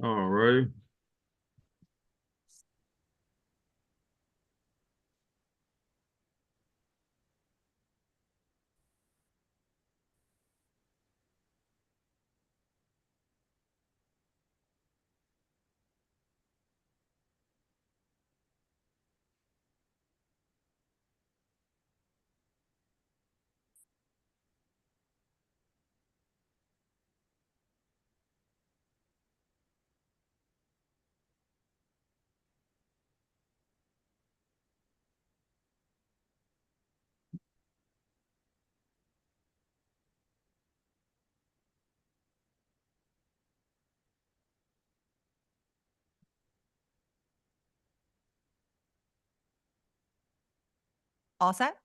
All right. All set?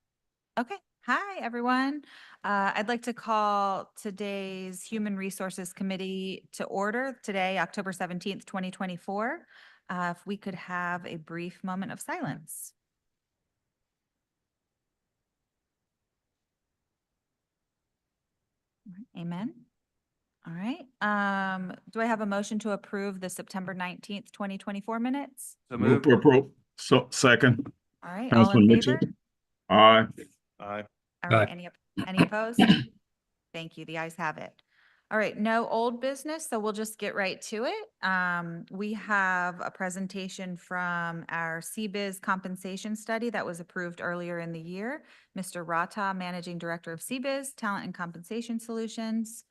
Okay. Hi, everyone. I'd like to call today's Human Resources Committee to order today, October 17th, 2024. If we could have a brief moment of silence. Amen. All right. Do I have a motion to approve the September 19th, 2024 minutes? So Move moved. to approve. So second. All right, all in Councilman favor? Mitchell. Aye. Aye. All right, any opposed? Thank you. The ayes have it. All right, no old business, so we'll just get right to it. We have a presentation from our CBiz compensation study that was approved earlier in the year. Mr. Rata, Managing Director of CBiz, Talent and Compensation Solutions.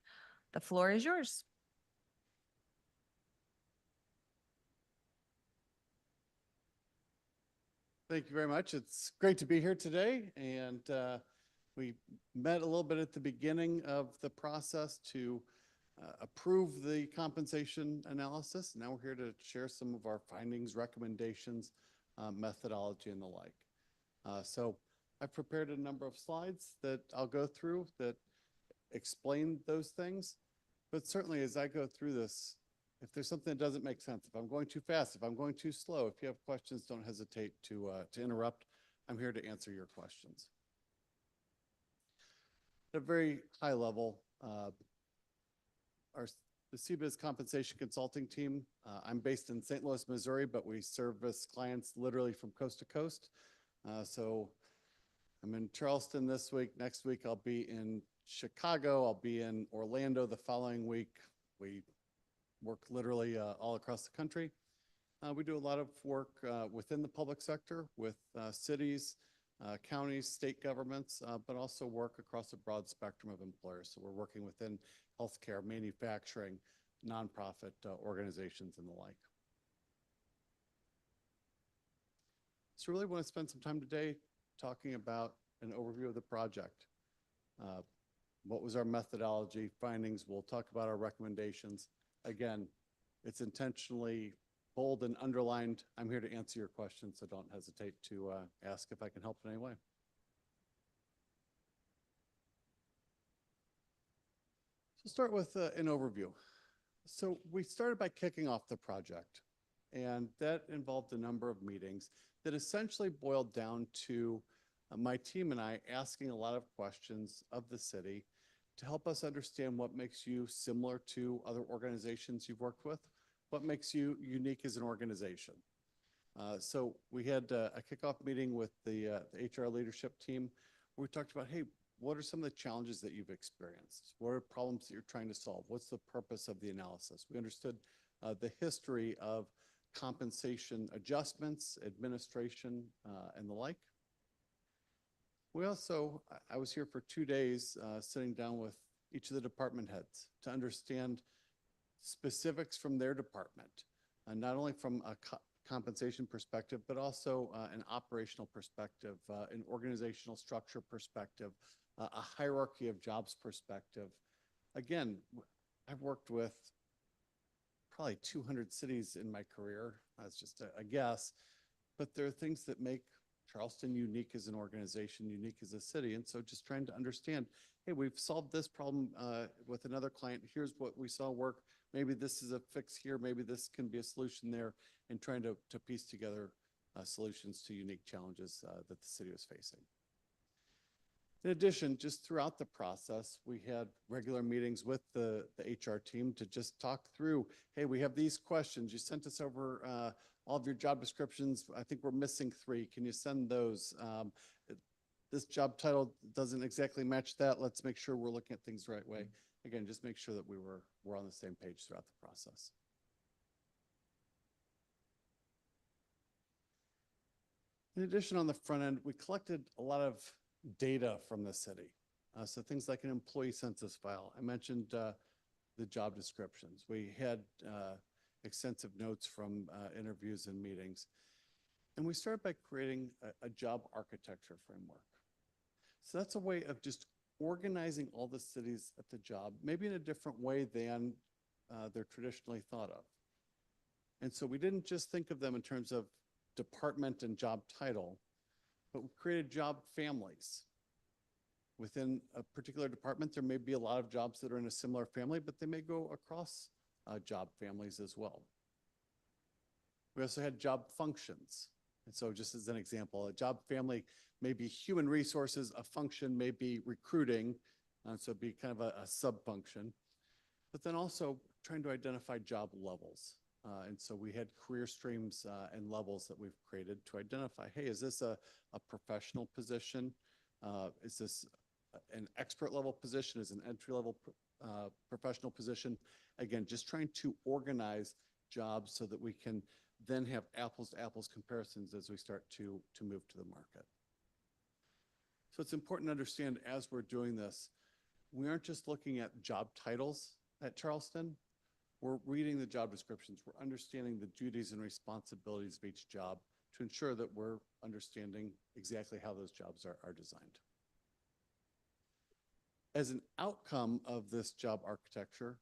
The floor is yours. Thank you very much. It's great to be here today. And we met a little bit at the beginning of the process to approve the compensation analysis. Now we're here to share some of our findings, recommendations, methodology, and the like. So I've prepared a number of slides that I'll go through that explain those things. But certainly as I go through this, if there's something that doesn't make sense, if I'm going too fast, if I'm going too slow, if you have questions, don't hesitate to interrupt. I'm here to answer your questions. At a very high level, the CBiz compensation consulting team, I'm based in St. Louis, Missouri, but we service clients literally from coast to coast. So I'm in Charleston this week. Next week, I'll be in Chicago. I'll be in Orlando the following week. We work literally all across the country. We do a lot of work within the public sector with cities, counties, state governments, but also work across a broad spectrum of employers. So we're working within healthcare, manufacturing, nonprofit organizations, and the like. So really want to spend some time today talking about an overview of the project. What was our methodology, findings? We'll talk about our recommendations. Again, it's intentionally bold and underlined. I'm here to answer your questions, so don't hesitate to ask if I can help in any way. So start with an overview. So we started by kicking off the project, and that involved a number of meetings that essentially boiled down to my team and I asking a lot of questions of the city to help us understand what makes you similar to other organizations you've worked with, what makes you unique as an organization. So we had a kickoff meeting with the HR leadership team where we talked about, hey, what are some of the challenges that you've experienced? What are problems that you're trying to solve? What's the purpose of the analysis? We understood the history of compensation adjustments, administration, and the like. We also, I was here for 2 days sitting down with each of the department heads to understand specifics from their department, not only from a compensation perspective, but also an operational perspective, an organizational structure perspective, a hierarchy of jobs perspective. Again, I've worked with probably 200 cities in my career. That's just a guess, but there are things that make Charleston unique as an organization, unique as a city. And so just trying to understand, hey, we've solved this problem with another client. Here's what we saw work. Maybe this is a fix here. Maybe this can be a solution there, and trying to piece together solutions to unique challenges that the city was facing. In addition, just throughout the process, we had regular meetings with the HR team to just talk through, hey, we have these questions. You sent us over all of your job descriptions. I think we're missing 3. Can you send those? This job title doesn't exactly match that. Let's make sure we're looking at things the right way. Again, just make sure that we're on the same page throughout the process. In addition, on the front end, we collected a lot of data from the city. So things like an employee census file. I mentioned the job descriptions. We had extensive notes from interviews and meetings. And we started by creating a job architecture framework. So that's a way of just organizing all the cities at the job, maybe in a different way than they're traditionally thought of. And so we didn't just think of them in terms of department and job title, but we created job families. Within a particular department, there may be a lot of jobs that are in a similar family, but they may go across job families as well. We also had job functions. And so just as an example, a job family may be human resources, a function may be recruiting, so it'd be kind of a sub-function, but then also trying to identify job levels. And so we had career streams and levels that we've created to identify, hey, is this a professional position? Is this an expert level position? Is an entry level professional position? Again, just trying to organize jobs so that we can then have apples to apples comparisons as we start to move to the market. So it's important to understand as we're doing this, we aren't just looking at job titles at Charleston. We're reading the job descriptions. We're understanding the duties and responsibilities of each job to ensure that we're understanding exactly how those jobs are designed. As an outcome of this job architecture,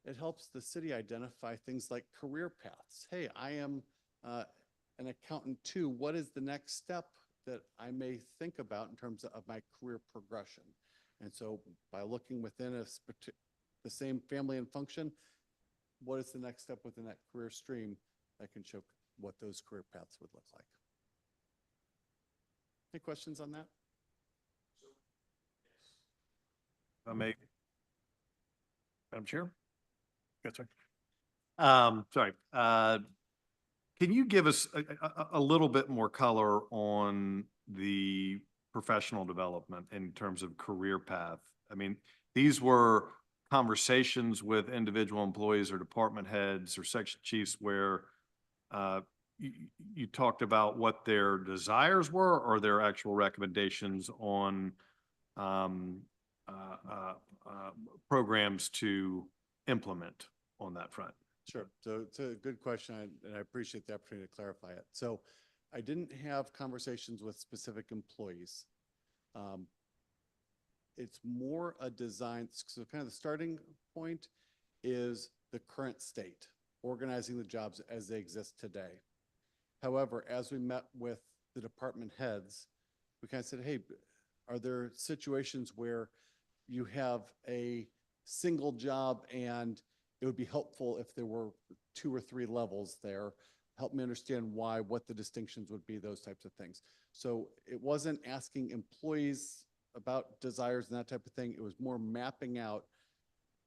it helps the city identify things like career paths. Hey, I am an accountant too. What is the next step that I may think about in terms of my career progression? And so by looking within the same family and function, what is the next step within that career stream that can show what those career paths would look like? Any questions on that? Madam Chair? Yes, sir. Sorry. Can you give us a little bit more color on the professional development in terms of career path? I mean, these were conversations with individual employees or department heads or section chiefs where you talked about what their desires were or their actual recommendations on programs to implement on that front? Sure. So it's a good question, and I appreciate the opportunity to clarify it. So I didn't have conversations with specific employees. It's more a design. So kind of the starting point is the current state, organizing the jobs as they exist today. However, as we met with the department heads, we kind of said, hey, are there situations where you have a single job and it would be helpful if there were 2 or 3 levels there? Help me understand why, what the distinctions would be, those types of things. So it wasn't asking employees about desires and that type of thing. It was more mapping out,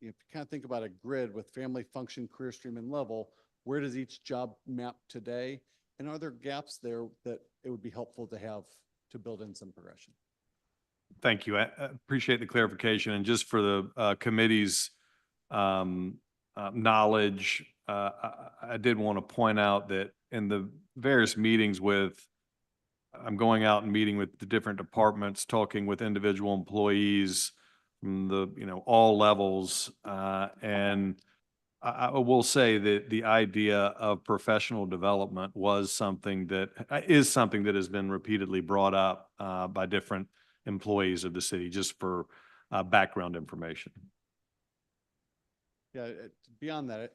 if you kind of think about a grid with family, function, career stream, and level, where does each job map today? And are there gaps there that it would be helpful to have to build in some progression? Thank you. I appreciate the clarification. And just for the committee's knowledge, I did want to point out that in the various meetings I'm going out and meeting with the different departments, talking with individual employees from all levels. And I will say that the idea of professional development is something that has been repeatedly brought up by different employees of the city, just for background information. Yeah, beyond that,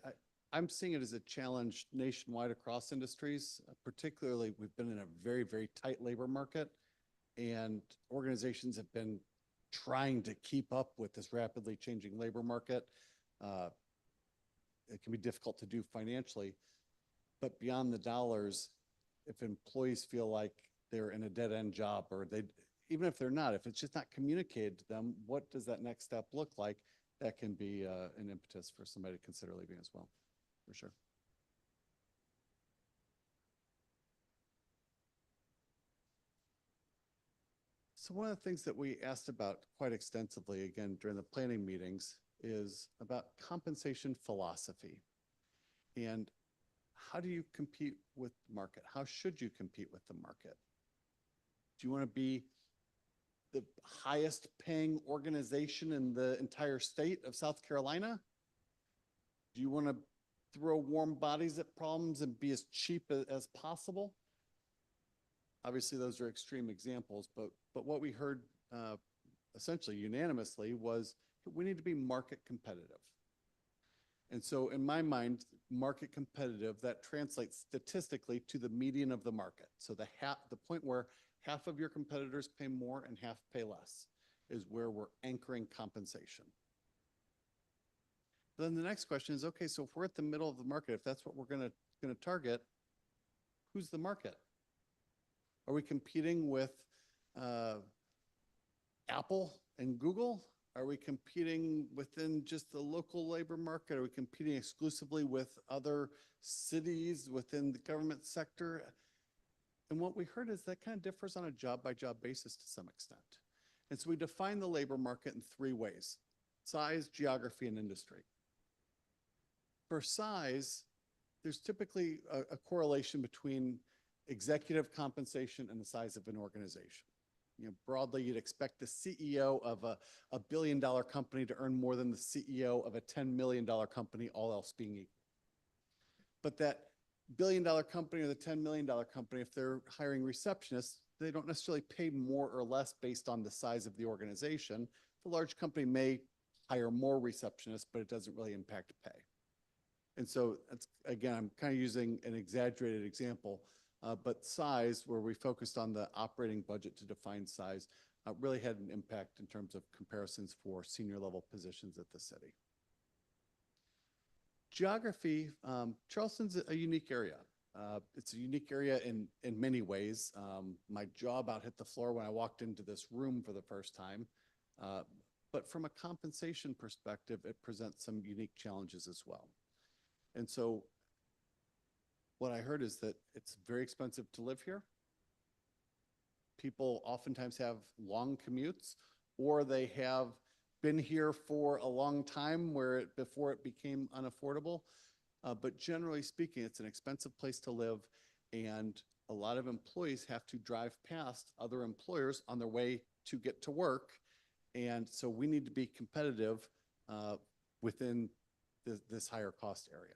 I'm seeing it as a challenge nationwide across industries. Particularly, we've been in a very, very tight labor market, and organizations have been trying to keep up with this rapidly changing labor market. It can be difficult to do financially, but beyond the dollars, if employees feel like they're in a dead-end job or even if they're not, if it's just not communicated to them, what does that next step look like? That can be an impetus for somebody to consider leaving as well, for sure. So one of the things that we asked about quite extensively, again, during the planning meetings, is about compensation philosophy. And how do you compete with the market? How should you compete with the market? Do you want to be the highest paying organization in the entire state of South Carolina? Do you want to throw warm bodies at problems and be as cheap as possible? Obviously, those are extreme examples, but what we heard essentially unanimously was we need to be market competitive. And so in my mind, market competitive, that translates statistically to the median of the market. So the point where half of your competitors pay more and half pay less is where we're anchoring compensation. Then the next question is, okay, so if we're at the middle of the market, if that's what we're going to target, who's the market? Are we competing with Apple and Google? Are we competing within just the local labor market? Are we competing exclusively with other cities within the government sector? And what we heard is that kind of differs on a job-by-job basis to some extent. And so we define the labor market in three ways: size, geography, and industry. For size, there's typically a correlation between executive compensation and the size of an organization. You know, broadly, you'd expect the CEO of a $1 billion company to earn more than the CEO of a $10 million company, all else being equal. But that $1 billion company or the $10 million company, if they're hiring receptionists, they don't necessarily pay more or less based on the size of the organization. The large company may hire more receptionists, but it doesn't really impact pay. And so, that's, again, I'm kind of using an exaggerated example, but size, where we focused on the operating budget to define size, really had an impact in terms of comparisons for senior level positions at the city. Geography, Charleston's a unique area. It's a unique area in many ways. My jaw about hit the floor when I walked into this room for the first time. But from a compensation perspective, it presents some unique challenges as well. And so what I heard is that it's very expensive to live here. People oftentimes have long commutes, or they have been here for a long time before it became unaffordable. But generally speaking, it's an expensive place to live, and a lot of employees have to drive past other employers on their way to get to work. And so we need to be competitive within this higher cost area.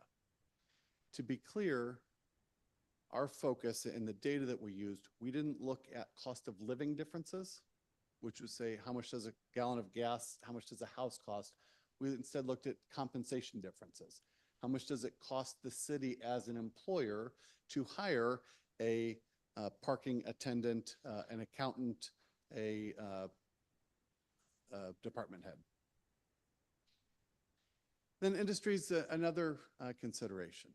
To be clear, our focus in the data that we used, we didn't look at cost of living differences, which would say how much does a gallon of gas, how much does a house cost. We instead looked at compensation differences. How much does it cost the city as an employer to hire a parking attendant, an accountant, a department head? Then industry is another consideration.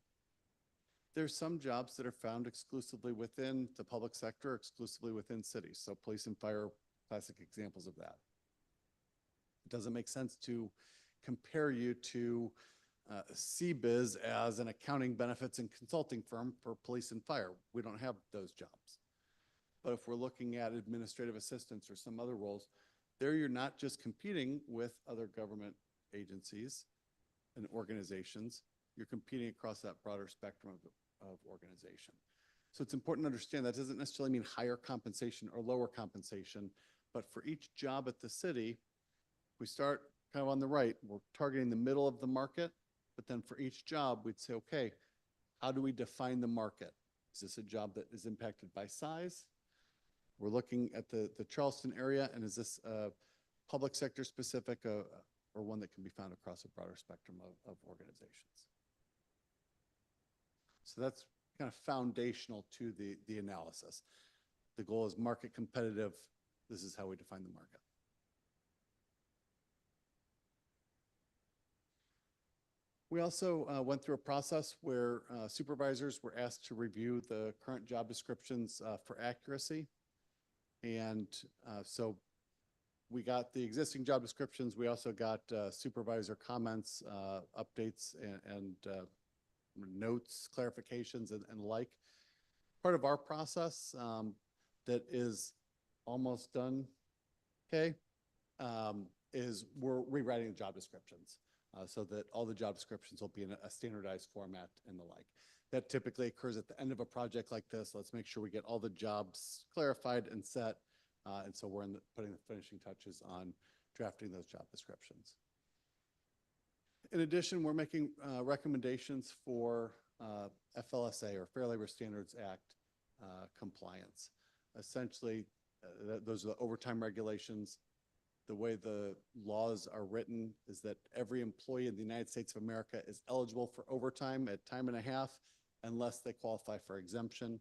There's some jobs that are found exclusively within the public sector, exclusively within cities. So police and fire, classic examples of that. It doesn't make sense to compare you to CBiz as an accounting, benefits, and consulting firm for police and fire. We don't have those jobs. But if we're looking at administrative assistants or some other roles, there you're not just competing with other government agencies and organizations, you're competing across that broader spectrum of organization. So it's important to understand that doesn't necessarily mean higher compensation or lower compensation, but for each job at the city, we start kind of on the right, we're targeting the middle of the market, but then for each job, we'd say, okay, how do we define the market? Is this a job that is impacted by size? We're looking at the Charleston area, and is this public sector specific or one that can be found across a broader spectrum of organizations? So that's kind of foundational to the analysis. The goal is market competitive. This is how we define the market. We also went through a process where supervisors were asked to review the current job descriptions for accuracy. And so we got the existing job descriptions. We also got supervisor comments, updates, and notes, clarifications, and the like. Part of our process that is almost done, okay, is we're rewriting the job descriptions so that all the job descriptions will be in a standardized format and the like. That typically occurs at the end of a project like this. Let's make sure we get all the jobs clarified and set. And so we're putting the finishing touches on drafting those job descriptions. In addition, we're making recommendations for FLSA, or Fair Labor Standards Act compliance. Essentially, those are the overtime regulations. The way the laws are written is that every employee in the United States of America is eligible for overtime at time and a half unless they qualify for exemption.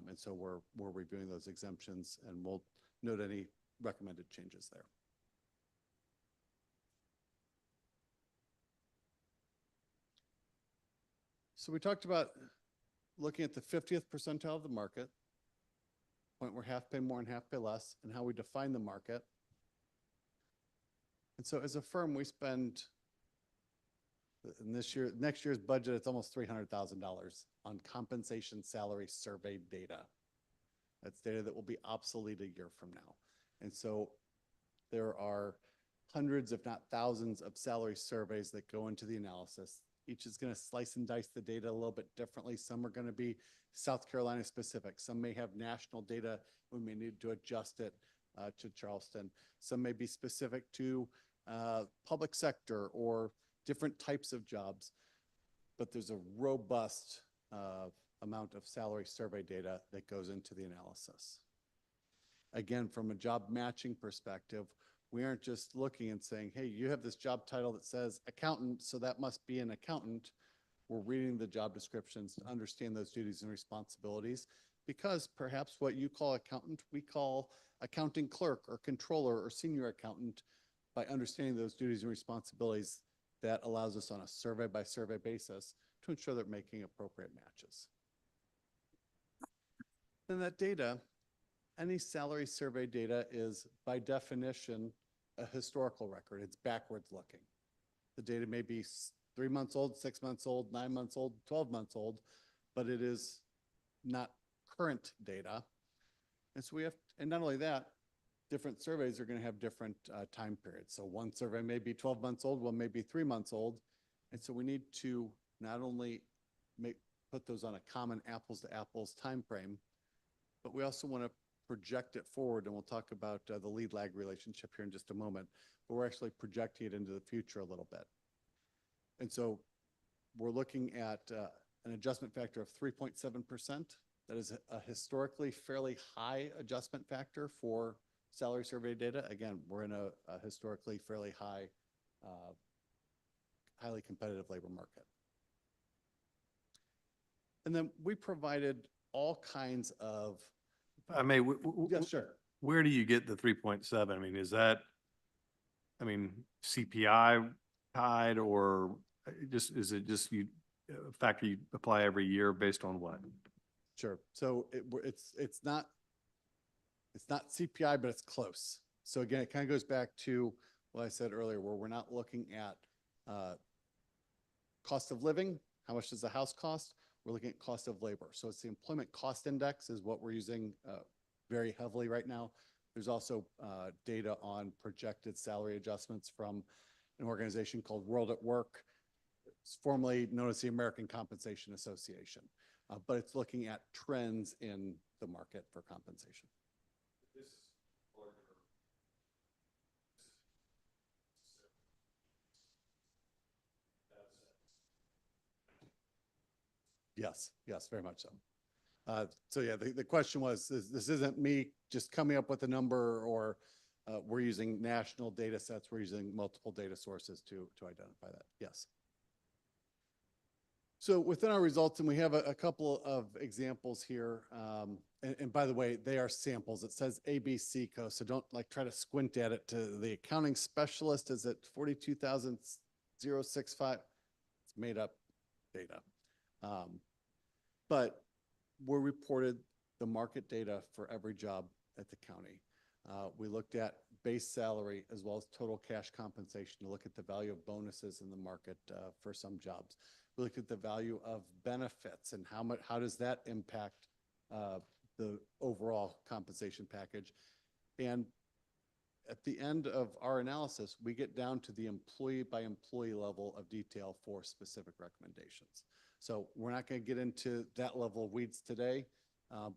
And so we're reviewing those exemptions, and we'll note any recommended changes there. So we talked about looking at the 50th percentile of the market, point where half pay more and half pay less, and how we define the market. And so as a firm, we spend, in next year's budget, it's almost $300,000 on compensation salary survey data. That's data that will be obsolete a year from now. And so there are hundreds, if not thousands, of salary surveys that go into the analysis. Each is going to slice and dice the data a little bit differently. Some are going to be South Carolina specific. Some may have national data. We may need to adjust it to Charleston. Some may be specific to public sector or different types of jobs. But there's a robust amount of salary survey data that goes into the analysis. Again, from a job matching perspective, we aren't just looking and saying, hey, you have this job title that says accountant, so that must be an accountant. We're reading the job descriptions to understand those duties and responsibilities, because perhaps what you call accountant, we call accounting clerk or controller or senior accountant. By understanding those duties and responsibilities, that allows us on a survey by survey basis to ensure they're making appropriate matches. Then that data, any salary survey data is by definition a historical record. It's backwards looking. The data may be 3 months old, 6 months old, 9 months old, 12 months old, but it is not current data. And so we have, and not only that, different surveys are going to have different time periods. So one survey may be 12 months old, one may be 3 months old. And so we need to not only put those on a common apples to apples time frame, but we also want to project it forward. And we'll talk about the lead lag relationship here in just a moment, but we're actually projecting it into the future a little bit. And so we're looking at an adjustment factor of 3.7%. That is a historically fairly high adjustment factor for salary survey data. Again, we're in a historically fairly high, highly competitive labor market. And then we provided all kinds of. I mean, Yeah, sure. where do you get the 3.7? I mean, is that, I mean, CPI tied, or is it just a factor you apply every year based on what? Sure. So it's not CPI, but it's close. So again, it kind of goes back to what I said earlier, where we're not looking at cost of living. How much does the house cost? We're looking at cost of labor. So it's the employment cost index is what we're using very heavily right now. There's also data on projected salary adjustments from an organization called World at Work. It's formerly known as the American Compensation Association, but it's looking at trends in the market for compensation. Yes, yes, very much so. So yeah, the question was, this isn't me just coming up with a number, or we're using national data sets, we're using multiple data sources to identify that, yes. So within our results, and we have a couple of examples here, and by the way, they are samples. It says ABC code, so don't like try to squint at it. To the accounting specialist is at 42,065. It's made up data. But we're reported the market data for every job at the county. We looked at base salary as well as total cash compensation to look at the value of bonuses in the market for some jobs. We looked at the value of benefits and how does that impact the overall compensation package. And at the end of our analysis, we get down to the employee by employee level of detail for specific recommendations. So we're not going to get into that level of weeds today,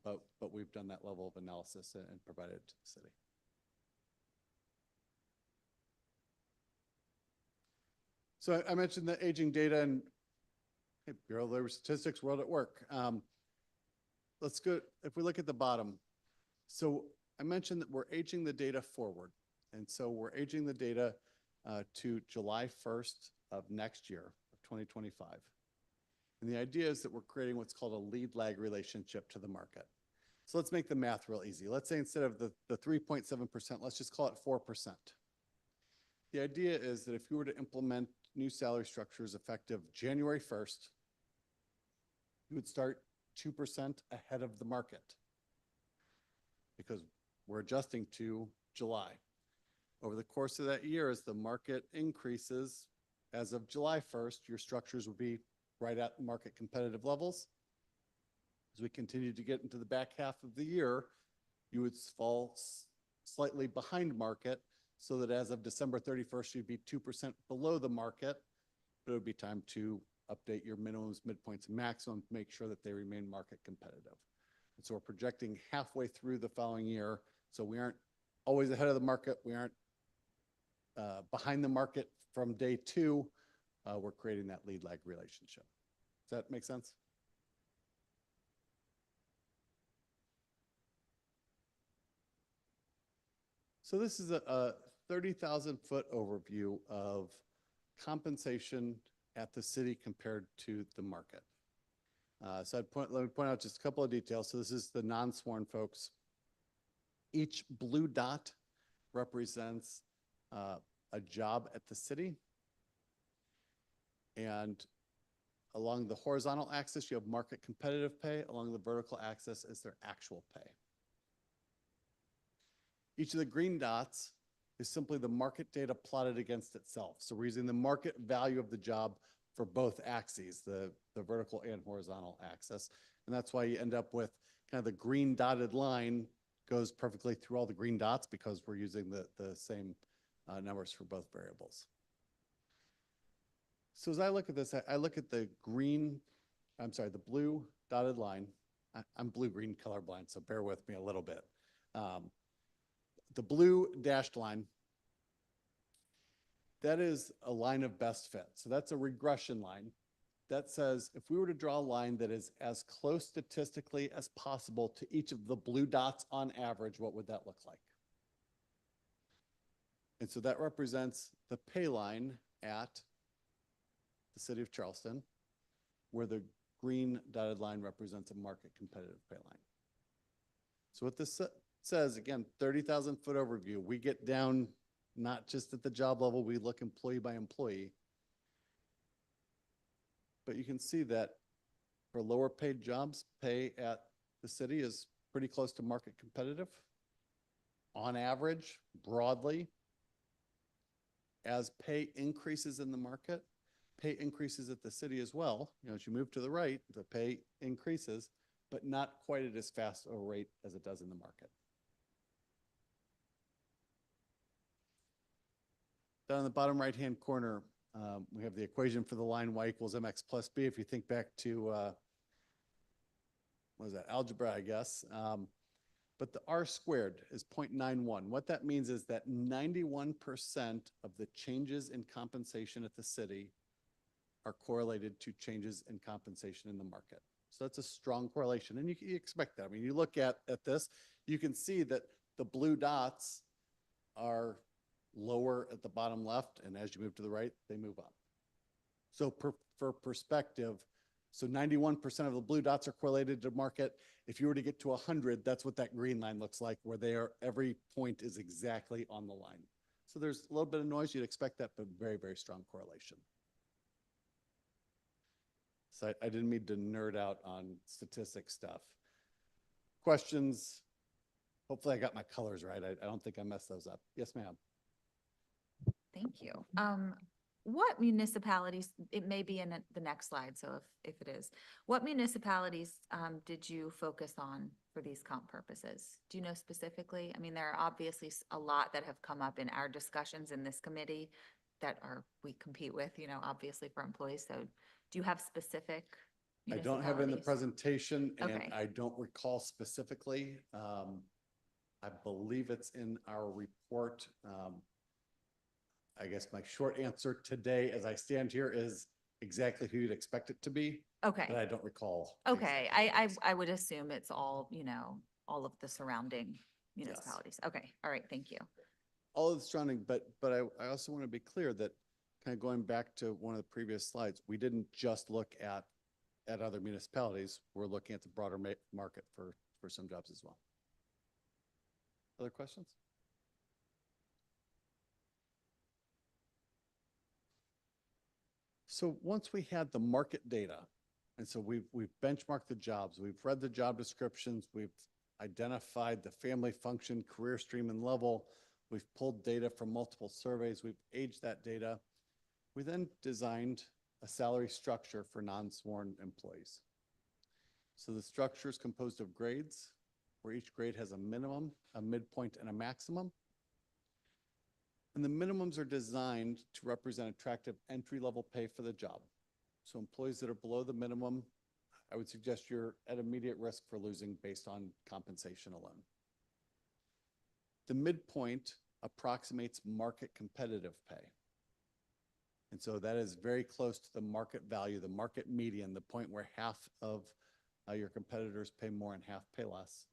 but we've done that level of analysis and provided it to the city. So I mentioned the aging data and Bureau of Labor Statistics, World at Work. Let's go, if we look at the bottom. So I mentioned that we're aging the data forward. And so we're aging the data to July 1st of next year, of 2025. And the idea is that we're creating what's called a lead lag relationship to the market. So let's make the math real easy. Let's say instead of the 3.7%, let's just call it 4%. The idea is that if you were to implement new salary structures effective January 1st, you would start 2% ahead of the market because we're adjusting to July. Over the course of that year, as the market increases, as of July 1st, your structures would be right at market competitive levels. As we continue to get into the back half of the year, you would fall slightly behind market so that as of December 31st, you'd be 2% below the market, but it would be time to update your minimums, midpoints, and maximum to make sure that they remain market competitive. And so we're projecting halfway through the following year. So we aren't always ahead of the market. We aren't behind the market from day two. We're creating that lead lag relationship. Does that make sense? So this is a 30,000-foot overview of compensation at the city compared to the market. So let me point out just a couple of details. So this is the non-sworn folks. Each blue dot represents a job at the city. And along the horizontal axis, you have market competitive pay. Along the vertical axis is their actual pay. Each of the green dots is simply the market data plotted against itself. So we're using the market value of the job for both axes, the vertical and horizontal axis. And that's why you end up with kind of the green dotted line goes perfectly through all the green dots because we're using the same numbers for both variables. So as I look at this, I look at the blue dotted line. I'm blue-green colorblind, so bear with me a little bit. The blue dashed line, that is a line of best fit. So that's a regression line that says if we were to draw a line that is as close statistically as possible to each of the blue dots on average, what would that look like? And so that represents the pay line at the city of Charleston, where the green dotted line represents a market competitive pay line. So what this says, again, 30,000-foot overview, we get down not just at the job level, we look employee by employee. But you can see that for lower paid jobs, pay at the city is pretty close to market competitive. On average, broadly, as pay increases in the market, pay increases at the city as well. You know, as you move to the right, the pay increases, but not quite at as fast a rate as it does in the market. Down in the bottom right-hand corner, we have the equation for the line y equals mx plus b. If you think back to, what is that, algebra, I guess. But the r squared is 0.91. What that means is that 91% of the changes in compensation at the city are correlated to changes in compensation in the market. So that's a strong correlation, and you expect that. I mean, you look at this, you can see that the blue dots are lower at the bottom left, and as you move to the right, they move up. So for perspective, so 91% of the blue dots are correlated to market. If you were to get to 100, that's what that green line looks like, where they are, every point is exactly on the line. So there's a little bit of noise, you'd expect that, but very, very strong correlation. So I didn't mean to nerd out on statistic stuff. Questions Hopefully I got my colors right. I don't think I messed those up. Yes, ma'am. Thank you. What municipalities, it may be in the next slide, so if it is, what municipalities, did you focus on for these comp purposes? Do you know specifically? I mean, there are obviously a lot that have come up in our discussions in this committee that we compete with, obviously for employees. So do you have specific I don't have it in the municipalities? presentation and Okay. I don't recall specifically. I believe it's in our report. I guess my short answer today, as I stand here, is exactly who you'd expect it to be, but Okay, I don't recall. okay. exactly who it I is. would assume it's all, all of the surrounding municipalities. Okay, all right, thank you. All of the surrounding, but I also want to be clear that kind of going back to one of the previous slides, we didn't just look at other municipalities. We're looking at the broader market for some jobs as well. Other questions? So once we had the market data, and so we've benchmarked the jobs, we've read the job descriptions, we've identified the family function, career stream and level, we've pulled data from multiple surveys, we've aged that data. We then designed a salary structure for non-sworn employees. So the structure is composed of grades, where each grade has a minimum, a midpoint, and a maximum. And the minimums are designed to represent attractive entry-level pay for the job. So employees that are below the minimum, I would suggest you're at immediate risk for losing based on compensation alone. The midpoint approximates market competitive pay. And so that is very close to the market value, the market median, the point where half of your competitors pay more and half pay less.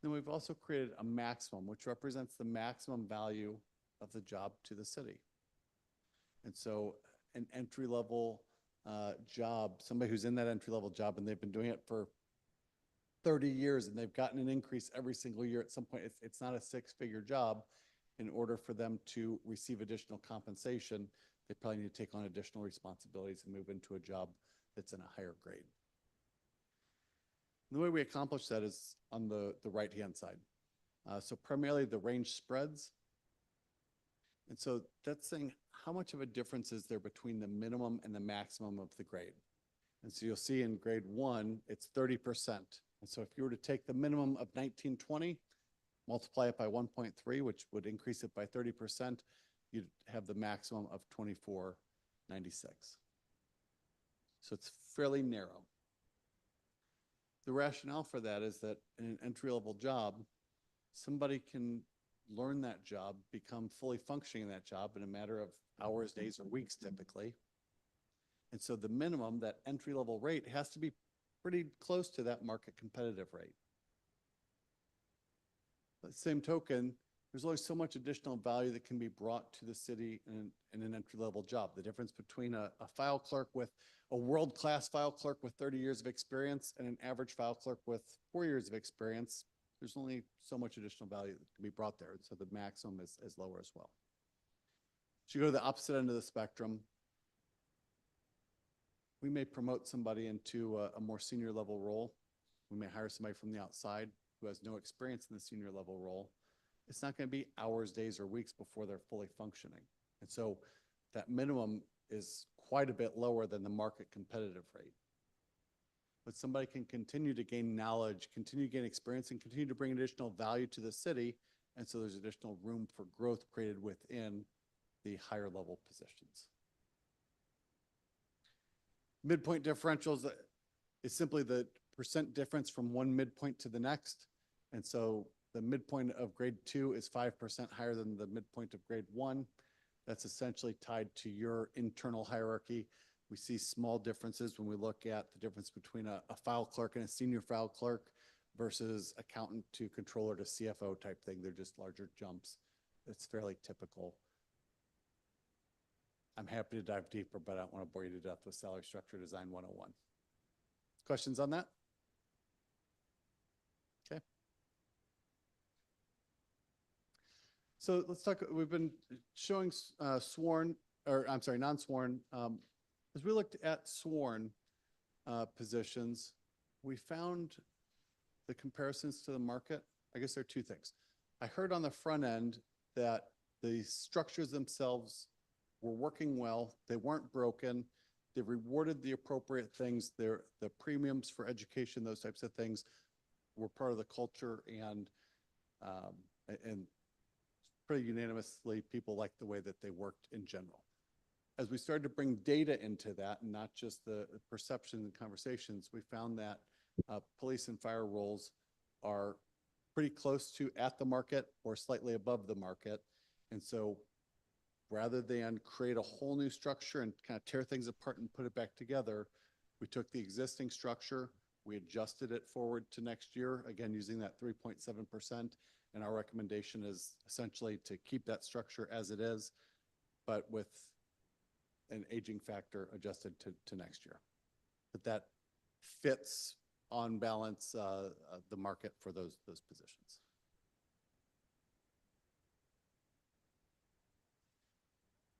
Then we've also created a maximum, which represents the maximum value of the job to the city. And so an entry-level job, somebody who's in that entry-level job and they've been doing it for 30 years and they've gotten an increase every single year at some point, it's not a six-figure job. In order for them to receive additional compensation, they probably need to take on additional responsibilities and move into a job that's in a higher grade. And the way we accomplish that is on the right-hand side. So primarily the range spreads. And so that's saying how much of a difference is there between the minimum and the maximum of the grade. And so you'll see in grade 1, it's 30%. And so if you were to take the minimum of 1920, multiply it by 1.3, which would increase it by 30%, you'd have the maximum of 2496. So it's fairly narrow. The rationale for that is that in an entry-level job, somebody can learn that job, become fully functioning in that job in a matter of hours, days, or weeks typically. And so the minimum, that entry-level rate, has to be pretty close to that market competitive rate. But same token, there's always so much additional value that can be brought to the city in an entry-level job. The difference between a file clerk with a world-class file clerk with 30 years of experience and an average file clerk with 4 years of experience, there's only so much additional value that can be brought there. So the maximum is lower as well. So you go to the opposite end of the spectrum. We may promote somebody into a more senior level role. We may hire somebody from the outside who has no experience in the senior level role. It's not going to be hours, days, or weeks before they're fully functioning. And so that minimum is quite a bit lower than the market competitive rate. But somebody can continue to gain knowledge, continue to gain experience, and continue to bring additional value to the city. And so there's additional room for growth created within the higher level positions. Midpoint differentials is simply the percent difference from one midpoint to the next. And so the midpoint of grade 2 is 5% higher than the midpoint of grade 1. That's essentially tied to your internal hierarchy. We see small differences when we look at the difference between a file clerk and a senior file clerk versus accountant to controller to CFO type thing. They're just larger jumps. It's fairly typical. I'm happy to dive deeper, but I don't want to bore you to death with salary structure design 101. Questions on that? Okay. So let's talk, we've been showing non-sworn. As we looked at sworn positions, we found the comparisons to the market I guess there are two things. I heard on the front end that the structures themselves were working well. They weren't broken. They rewarded the appropriate things. The premiums for education, those types of things were part of the culture, and pretty unanimously, people liked the way that they worked in general. As we started to bring data into that, and not just the perception and conversations, we found that police and fire roles are pretty close to at the market or slightly above the market. And so rather than create a whole new structure and kind of tear things apart and put it back together, we took the existing structure, we adjusted it forward to next year, again, using that 3.7%. And our recommendation is essentially to keep that structure as it is, but with an aging factor adjusted to next year. But that fits on balance the market for those positions.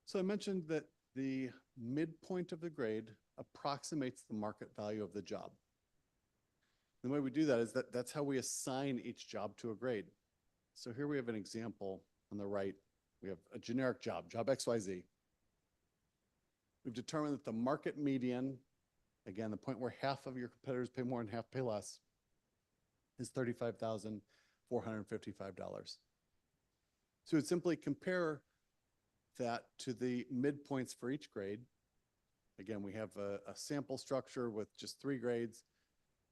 So I mentioned that the midpoint of the grade approximates the market value of the job. The way we do that is that's how we assign each job to a grade. So here we have an example on the right. We have a generic job XYZ. We've determined that the market median, again, the point where half of your competitors pay more and half pay less, is $35,455. So we'd simply compare that to the midpoints for each grade. Again, we have a sample structure with just 3 grades.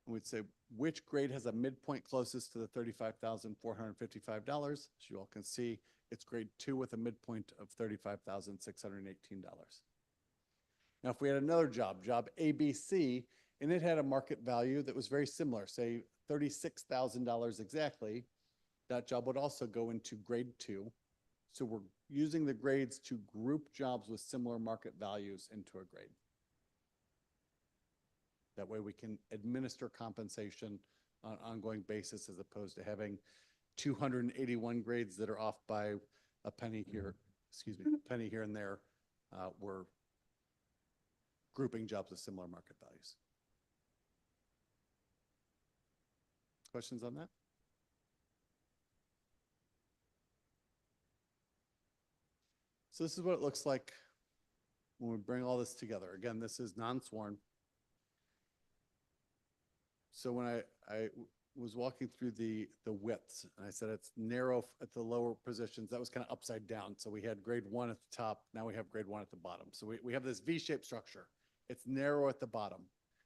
And we'd say which grade has a midpoint closest to the $35,455. As you all can see, it's grade 2 with a midpoint of $35,618. Now, if we had another job ABC, and it had a market value that was very similar, say $36,000 exactly, that job would also go into grade 2. So we're using the grades to group jobs with similar market values into a grade. That way we can administer compensation on an ongoing basis as opposed to having 281 grades that are off by a penny here, a penny here and there. We're grouping jobs with similar market values. Questions on that? So this is what it looks like when we bring all this together. Again, this is non-sworn. So when I was walking through the widths, and I said it's narrow at the lower positions, that was kind of upside down. So we had grade 1 at the top, now we have grade 1 at the bottom. So we have this V-shaped structure. It's narrow at the bottom.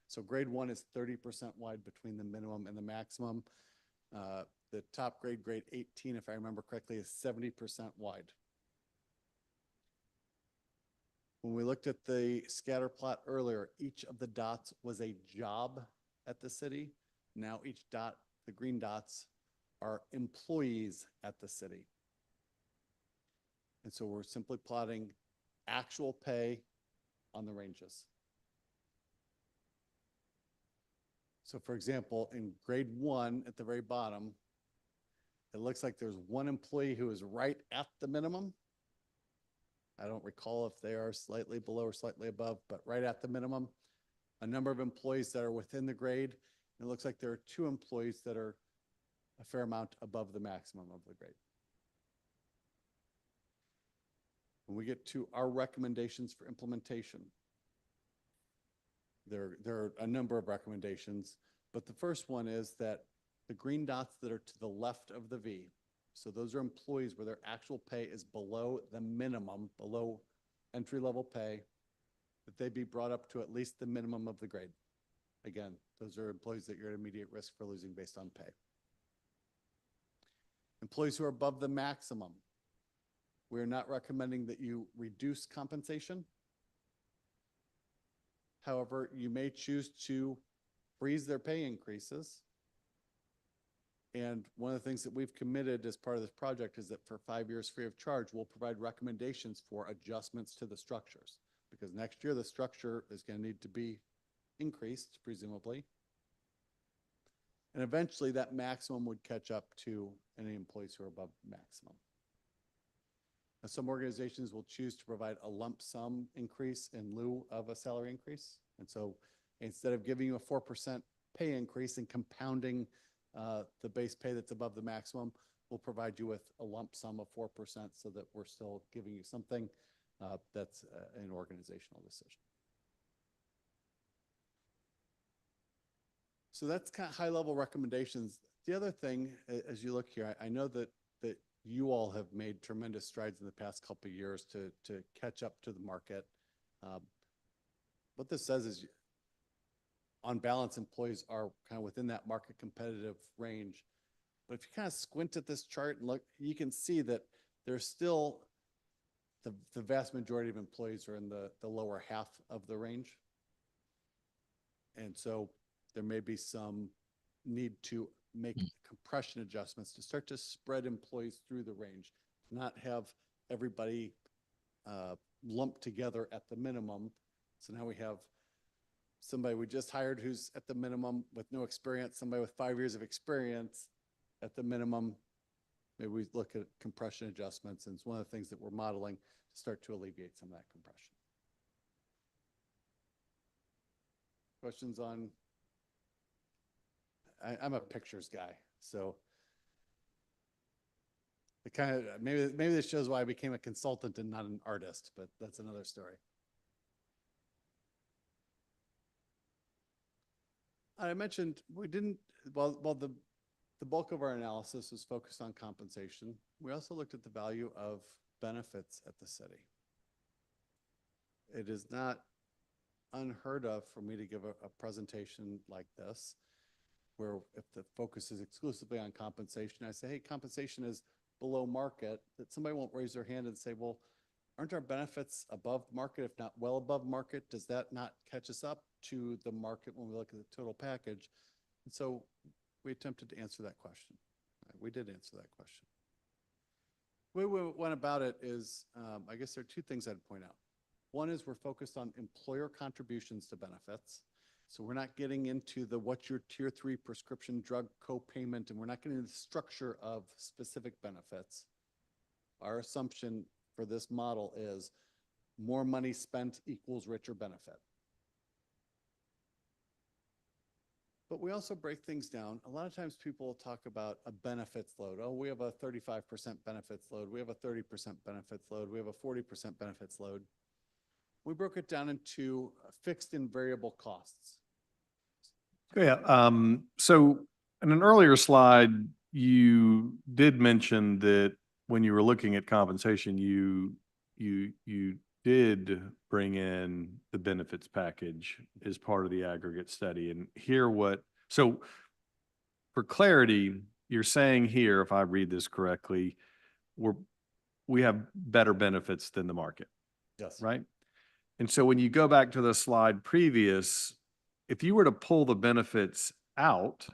So grade 1 is 30% wide between the minimum and the maximum. The top grade, grade 18, if I remember correctly, is 70% wide. When we looked at the scatter plot earlier, each of the dots was a job at the city. Now each dot, the green dots, are employees at the city. And so we're simply plotting actual pay on the ranges. So for example, in grade 1 at the very bottom, it looks like there's one employee who is right at the minimum. I don't recall if they are slightly below or slightly above, but right at the minimum. A number of employees that are within the grade. And it looks like there are 2 employees that are a fair amount above the maximum of the grade. When we get to our recommendations for implementation, there are a number of recommendations, but the first one is that the green dots that are to the left of the V, so those are employees where their actual pay is below the minimum, below entry-level pay, that they be brought up to at least the minimum of the grade. Again, those are employees that you're at immediate risk for losing based on pay. Employees who are above the maximum, we're not recommending that you reduce compensation. However, you may choose to freeze their pay increases. And one of the things that we've committed as part of this project is that for 5 years free of charge, we'll provide recommendations for adjustments to the structures. Because next year, the structure is going to need to be increased, presumably. And eventually, that maximum would catch up to any employees who are above maximum. Now, some organizations will choose to provide a lump sum increase in lieu of a salary increase. And so instead of giving you a 4% pay increase and compounding the base pay that's above the maximum, we'll provide you with a lump sum of 4% so that we're still giving you something that's an organizational decision. So that's kind of high level recommendations. The other thing, as you look here, I know that you all have made tremendous strides in the past couple of years to catch up to the market. What this says is, on balance, employees are kind of within that market competitive range. But if you kind of squint at this chart and look, you can see that there's still the vast majority of employees are in the lower half of the range. And so there may be some need to make compression adjustments to start to spread employees through the range, not have everybody lumped together at the minimum. So now we have somebody we just hired who's at the minimum with no experience, somebody with 5 years of experience at the minimum. Maybe we look at compression adjustments, and it's one of the things that we're modeling to start to alleviate some of that compression. Questions on? I'm a pictures guy, so it kind of maybe this shows why I became a consultant and not an artist, but that's another story. I mentioned we didn't, while the bulk of our analysis was focused on compensation, we also looked at the value of benefits at the city. It is not unheard of for me to give a presentation like this, where if the focus is exclusively on compensation, I say, hey, compensation is below market, that somebody won't raise their hand and say, well, aren't our benefits above market, if not well above market? Does that not catch us up to the market when we look at the total package? And so we attempted to answer that question. We did answer that question. The way we went about it is, I guess there are two things I'd point out. One is we're focused on employer contributions to benefits. So we're not getting into what's your tier 3 prescription drug co-payment, and we're not getting into the structure of specific benefits. Our assumption for this model is more money spent equals richer benefit. But we also break things down. A lot of times people will talk about a benefits load. Oh, we have a 35% benefits load. We have a 30% benefits load. We have a 40% benefits load. We broke it down into fixed and variable costs. Yeah. So in an earlier slide, you did mention that when you were looking at compensation, you did bring in the benefits package as part of the aggregate study. And so for clarity, you're saying here, if I read this correctly, we have better benefits than the market. Yes. Right? And so when you go back to the slide previous, if you were to pull the benefits out,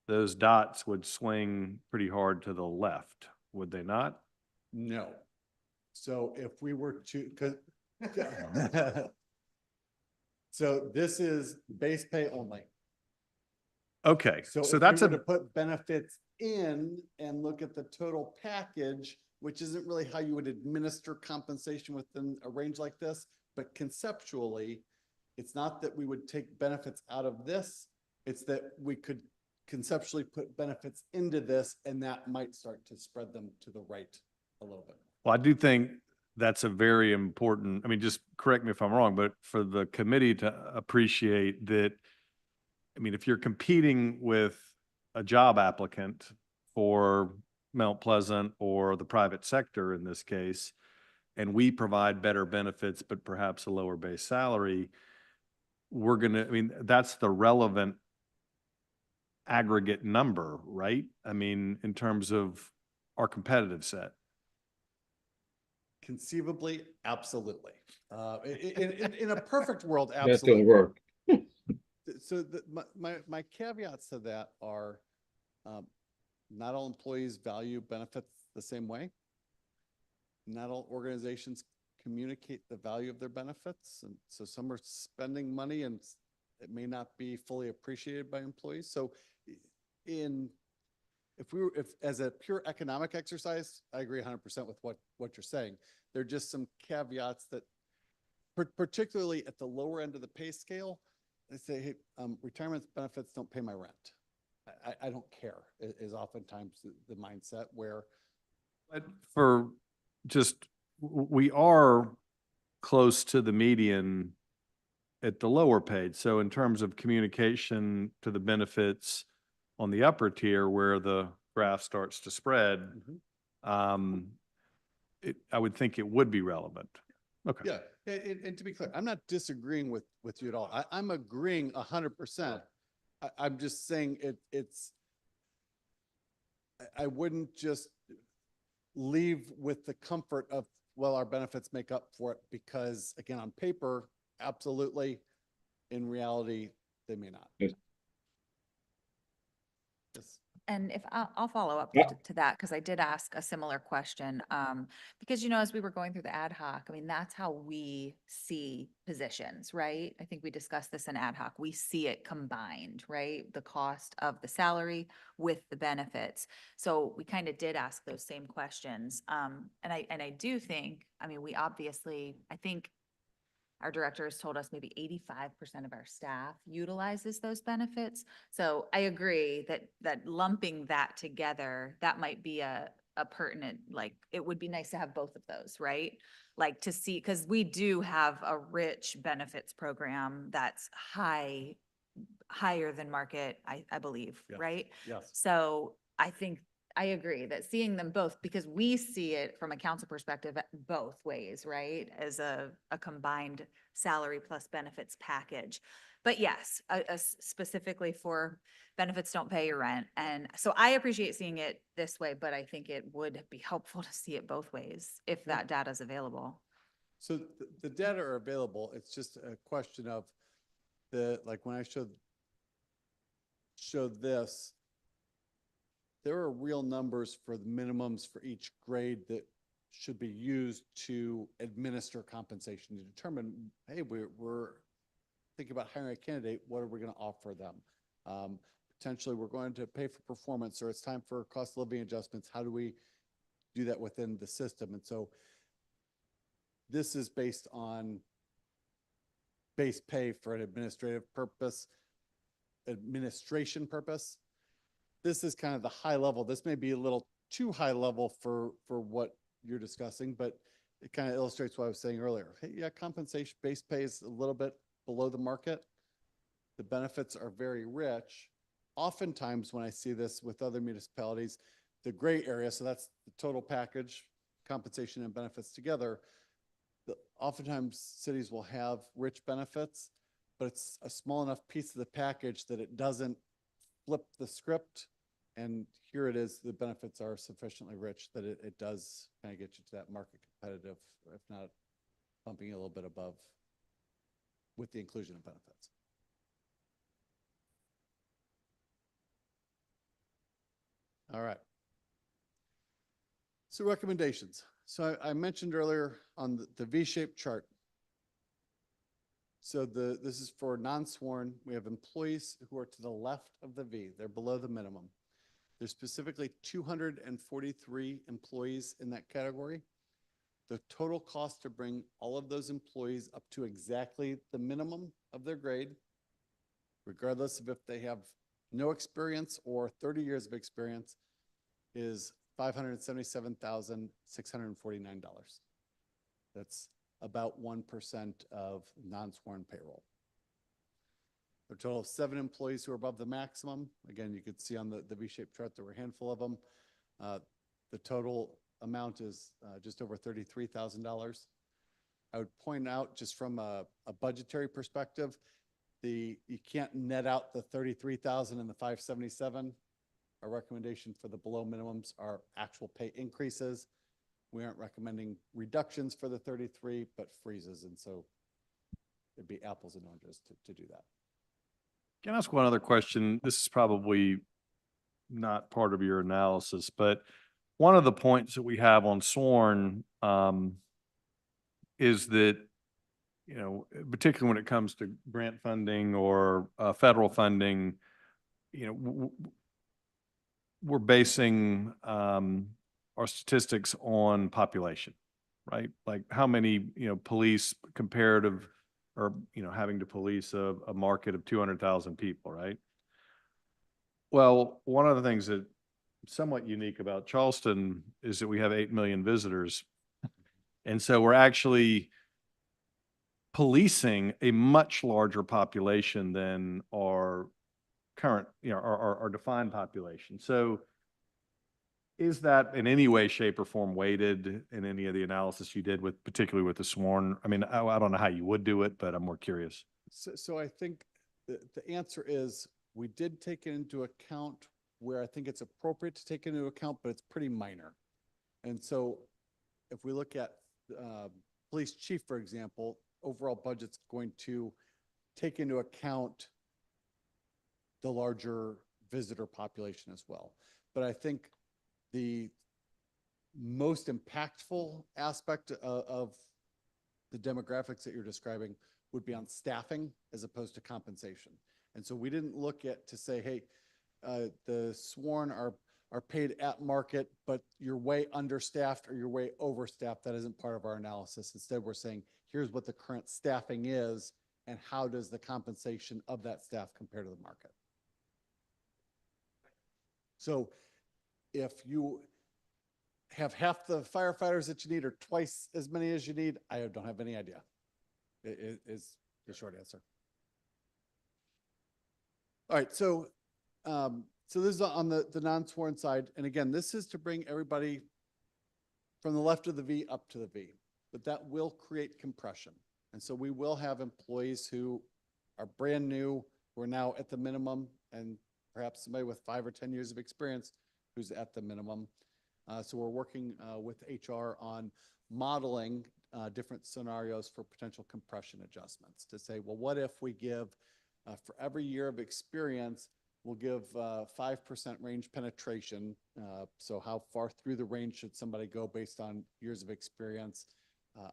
those dots would swing pretty hard to the left, would they not? No. So if we were to, so this is base pay only. Okay, So so if that's we were to put benefits in and look at the total package, which isn't really how you would administer compensation within a range like this, but conceptually, it's not that we would take benefits out of this, it's that we could conceptually put benefits into this, and that might start to spread them to the right a little bit. Well, I do think that's a very important, I mean, just correct me if I'm wrong, but for the committee to appreciate that, I mean, if you're competing with a job applicant for Mount Pleasant or the private sector in this case, and we provide better benefits, but perhaps a lower base salary, I mean, that's the relevant aggregate number, right? I mean, in terms of our competitive set. Conceivably, absolutely. In a perfect world, That doesn't absolutely. work. So my caveats to that are, not all employees value benefits the same way. Not all organizations communicate the value of their benefits. And so some are spending money and it may not be fully appreciated by employees. So if as a pure economic exercise, I agree 100% with what you're saying. There are just some caveats that particularly at the lower end of the pay scale, they say, hey, retirement benefits don't pay my rent. I don't care is oftentimes the mindset where, But for just, we are close to the median at the lower page. So in terms of communication to the benefits on the upper tier where the graph starts to spread, um, I would think it would be relevant. Okay. yeah, and to be clear, I'm not disagreeing with you at all. I'm agreeing 100%. I'm just saying I wouldn't just leave with the comfort of, well, our benefits make up for it, because again, on paper, absolutely. In reality, they may not. Yes. Yes. And if I'll follow up Yeah. to that, because I did ask a similar question. Because, as we were going through the ad hoc, I mean, that's how we see positions, right? I think we discussed this in ad hoc. We see it combined, right? The cost of the salary with the benefits. So we kind of did ask those same questions. And I do think, I mean, we obviously, I think our director has told us maybe 85% of our staff utilizes those benefits. So I agree that lumping that together, that might be a pertinent, like, it would be nice to have both of those, right? Like to see, because we do have a rich benefits program that's higher than market, I believe, Yes. right? Yes. So I think I agree that seeing them both, because we see it from a council perspective both ways, right? As a combined salary plus benefits package. But yes, specifically for benefits don't pay your rent. And so I appreciate seeing it this way, but I think it would be helpful to see it both ways if that data is available. So the data are available. It's just a question of like when I showed this, there are real numbers for the minimums for each grade that should be used to administer compensation to determine, hey, we're thinking about hiring a candidate. What are we going to offer them? Potentially, we're going to pay for performance, or it's time for cost of living adjustments. How do we do that within the system? And so this is based on base pay for an administration purpose. This is kind of the high level. This may be a little too high level for what you're discussing, but it kind of illustrates what I was saying earlier. Hey, yeah, compensation base pay is a little bit below the market. The benefits are very rich. Oftentimes when I see this with other municipalities, the gray area, so that's the total package, compensation and benefits together. Oftentimes cities will have rich benefits, but it's a small enough piece of the package that it doesn't flip the script. And here it is, the benefits are sufficiently rich that it does kind of get you to that market competitive, if not bumping a little bit above with the inclusion of benefits. All right. So recommendations. So I mentioned earlier on the V-shaped chart. So this is for non-sworn. We have employees who are to the left of the V. They're below the minimum. There's specifically 243 employees in that category. The total cost to bring all of those employees up to exactly the minimum of their grade, regardless of if they have no experience or 30 years of experience, is $577,649. That's about 1% of non-sworn payroll. A total of 7 employees who are above the maximum. Again, you could see on the V-shaped chart, there were a handful of them. The total amount is just over $33,000. I would point out, just from a budgetary perspective, you can't net out the 33,000 and the 577. Our recommendation for the below minimums are actual pay increases. We aren't recommending reductions for the 33, but freezes. And so it'd be apples and oranges to do that. Can I ask one other question? This is probably not part of your analysis, but one of the points that we have on sworn is that, particularly when it comes to grant funding or federal funding, we're basing our statistics on population, right? Like how many, police comparative or, having to police a market of 200,000 people, right? Well, one of the things that somewhat unique about Charleston is that we have 8 million visitors. And so we're actually policing a much larger population than our current, our defined population. So is that in any way, shape, or form weighted in any of the analysis you did with, particularly with the sworn? I mean, I don't know how you would do it, but I'm more curious. So I think the answer is, we did take it into account where I think it's appropriate to take into account, but it's pretty minor. And so if we look at police chief, for example, overall budget's going to take into account the larger visitor population as well. But I think the most impactful aspect of the demographics that you're describing would be on staffing as opposed to compensation. And so we didn't look at to say, hey, the sworn are paid at market, but you're way understaffed or you're way overstaffed. That isn't part of our analysis. Instead, we're saying, here's what the current staffing is and how does the compensation of that staff compare to the market. So if you have half the firefighters that you need or twice as many as you need, I don't have any idea. It is the short answer. All right, so this is on the non-sworn side. And again, this is to bring everybody from the left of the V up to the V, but that will create compression. And so we will have employees who are brand new, who are now at the minimum, and perhaps somebody with 5 or 10 years of experience who's at the minimum. So we're working with HR on modeling different scenarios for potential compression adjustments to say, well, what if we give, for every year of experience, we'll give 5% range penetration. So how far through the range should somebody go based on years of experience,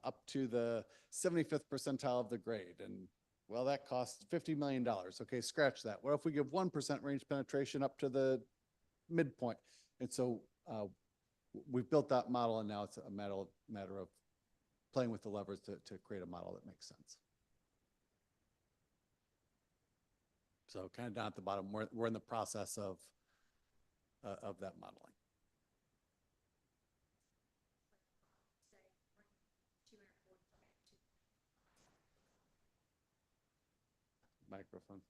up to the 75th percentile of the grade. And well, that costs $50 million. Okay, scratch that. What if we give 1% range penetration up to the midpoint? And so we've built that model, and now it's a matter of playing with the levers to create a model that makes sense. So kind of down at the bottom, we're in the process of that modeling. Microphone.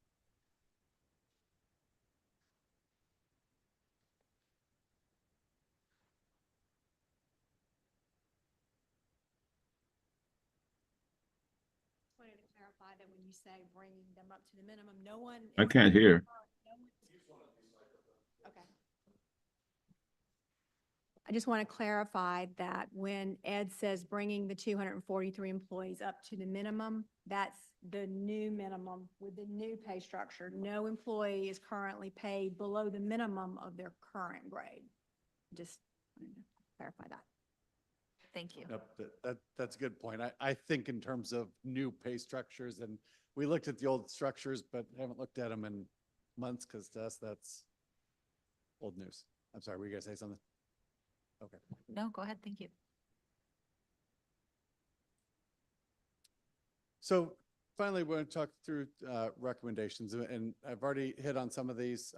Wanted to clarify that when you say bringing them up to the minimum, no one. I can't hear. Okay. I just want to clarify that when Ed says bringing the 243 employees up to the minimum, that's the new minimum with the new pay structure. No employee is currently paid below the minimum of their current grade. Just wanted to clarify that. Thank you. Yep, that's a good point. I think in terms of new pay structures, and we looked at the old structures, but haven't looked at them in months because to us, that's old news. I'm sorry, were you going to say something? Okay. No, go ahead. Thank you. So finally, we're going to talk through recommendations, and I've already hit on some of these.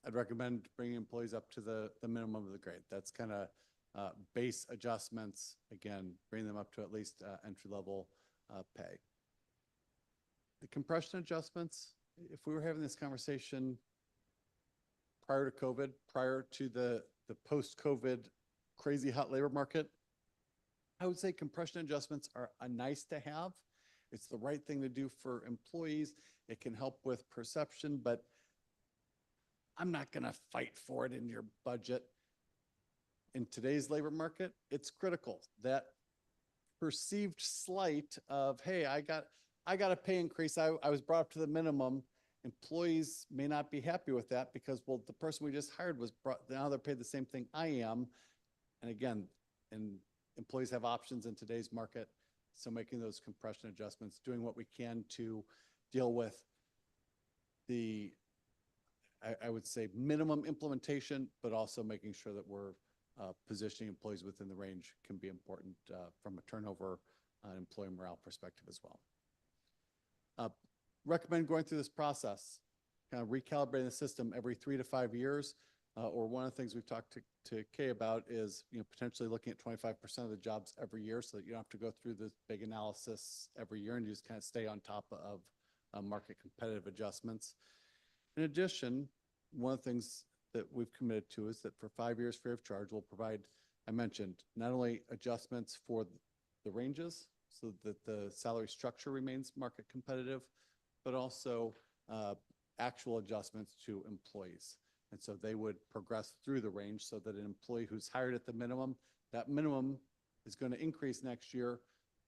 I'd recommend bringing employees up to the minimum of the grade. That's kind of base adjustments. Again, bring them up to at least entry-level pay. The compression adjustments, if we were having this conversation prior to COVID, prior to the post-COVID crazy hot labor market, I would say compression adjustments are a nice to have. It's the right thing to do for employees. It can help with perception, but I'm not going to fight for it in your budget. In today's labor market, it's critical. That perceived slight of, hey, I got a pay increase. I was brought up to the minimum. Employees may not be happy with that because, well, the person we just hired was brought, now they're paid the same thing I am. And again, employees have options in today's market. So making those compression adjustments, doing what we can to deal with the, I would say, minimum implementation, but also making sure that we're positioning employees within the range can be important from a turnover employee morale perspective as well. Recommend going through this process. kind of recalibrating the system every 3 to 5 years. Or one of the things we've talked to Kay about is, potentially looking at 25% of the jobs every year so that you don't have to go through this big analysis every year and you just kind of stay on top of market competitive adjustments. In addition, one of the things that we've committed to is that for 5 years free of charge, we'll provide, I mentioned, not only adjustments for the ranges so that the salary structure remains market competitive, but also actual adjustments to employees. And so they would progress through the range so that an employee who's hired at the minimum, that minimum is going to increase next year,